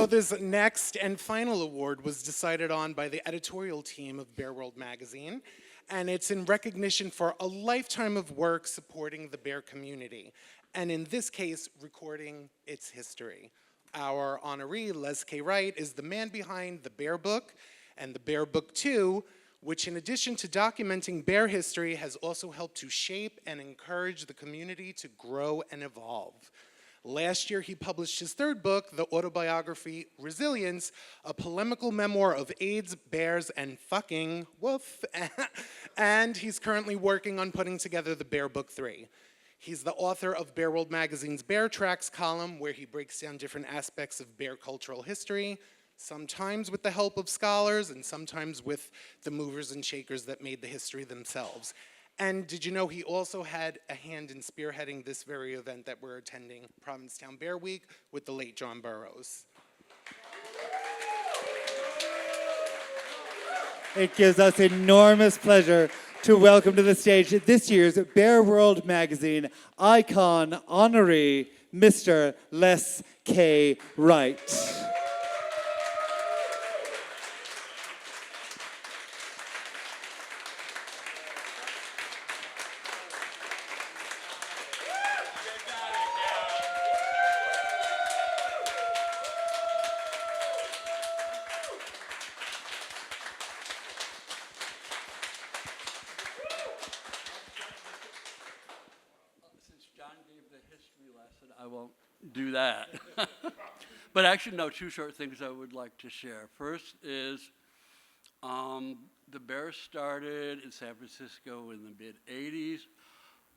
So this next and final award was decided on by the editorial team of Bear World magazine, and it's in recognition for a lifetime of work supporting the bear community, and in this case, recording its history. Our honoree, Les K. Wright, is the man behind the Bear Book and the Bear Book 2, which in addition to documenting bear history has also helped to shape and encourage the community to grow and evolve. Last year, he published his third book, the autobiography Resilience, a polemical memoir of AIDS, bears, and fucking woof. And he's currently working on putting together the Bear Book 3. He's the author of Bear World Magazine's Bear Tracks column, where he breaks down different aspects of bear cultural history, sometimes with the help of scholars and sometimes with the movers and shakers that made the history themselves. And did you know he also had a hand in spearheading this very event that we're attending, Provincetown Bear Week, with the late John Burroughs. It gives us enormous pleasure to welcome to the stage this year's Bear World Magazine icon honoree, Mr. Les K. Wright. I won't do that. But actually, no, two short things I would like to share. First is the Bears started in San Francisco in the mid-'80s.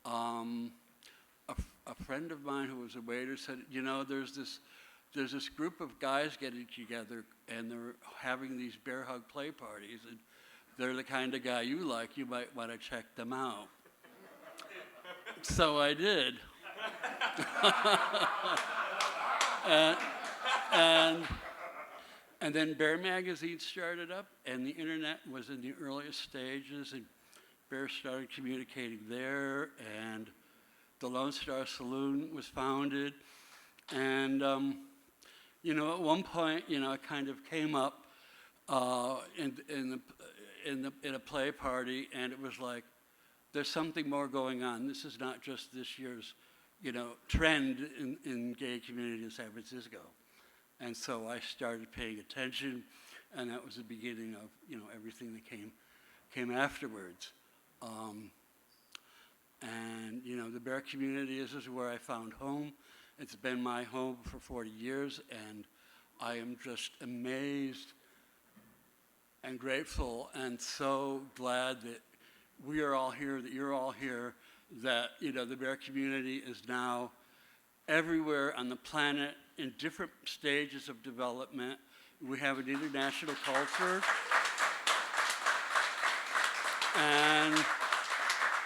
A friend of mine who was a waiter said, you know, there's this group of guys getting together and they're having these bear hug play parties, and they're the kind of guy you like, you might want to check them out. So I did. and then Bear Magazine started up, and the internet was in the earliest stages, and Bear started communicating there, and the Lone Star Saloon was founded, and you know, at one point, you know, it kind of came up in a play party, and it was like, there's something more going on. This is not just this year's, you know, trend in gay community in San Francisco. And so I started paying attention, and that was the beginning of, you know, everything that came afterwards. And, you know, the bear community is where I found home. It's been my home for 40 years, and I am just amazed and grateful and so glad that we are all here, that you're all here, that, you know, the bear community is now everywhere on the planet in different stages of development. We have an international culture. And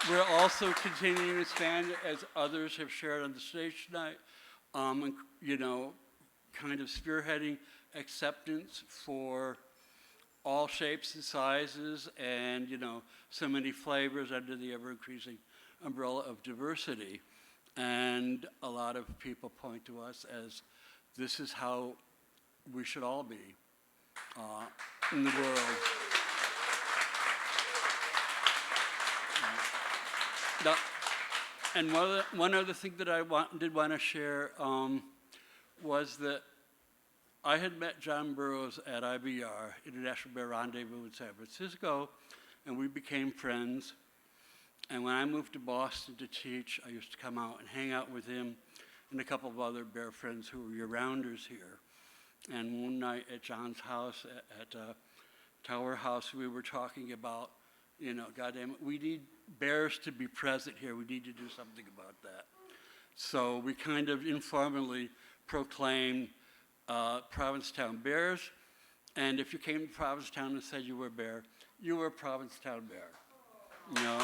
we're also continuing to expand, as others have shared on the stage tonight, and, you know, kind of spearheading acceptance for all shapes and sizes and, you know, so many flavors under the ever-increasing umbrella of diversity. And a lot of people point to us as this is how we should all be in the world. Now, and one other thing that I did want to share was that I had met John Burroughs at IBR, International Bear Rendezvous in San Francisco, and we became friends. And when I moved to Boston to teach, I used to come out and hang out with him and a couple of other bear friends who were year-rounders here. And one night at John's house, at Tower House, we were talking about, you know, goddamn it, we need bears to be present here. We need to do something about that. So we kind of informally proclaimed Provincetown Bears. And if you came to Provincetown and said you were a bear, you were a Provincetown bear. You know?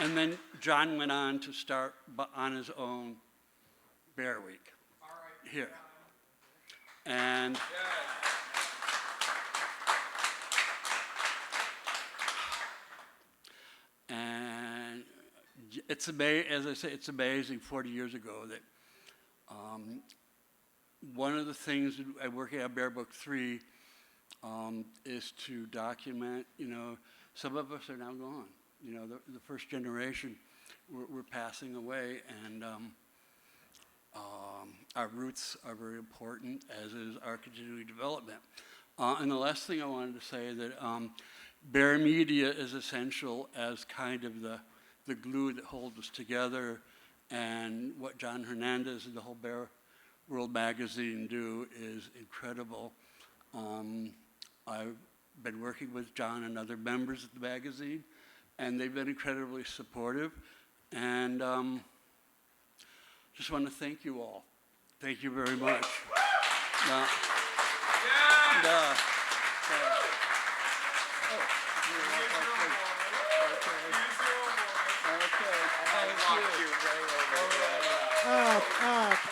And then John went on to start on his own Bear Week here. And as I say, it's amazing 40 years ago that one of the things that I work at Bear Book 3 is to document, some of us are now gone. The first generation, we're passing away, and our roots are very important, as is our continuing development. And the last thing I wanted to say that Bear Media is essential as kind of the glue that holds us together, and what John Hernandez and the whole Bear World Magazine do is incredible. I've been working with John and other members of the magazine, and they've been incredibly supportive. And just want to thank you all. Thank you very much. Up, up.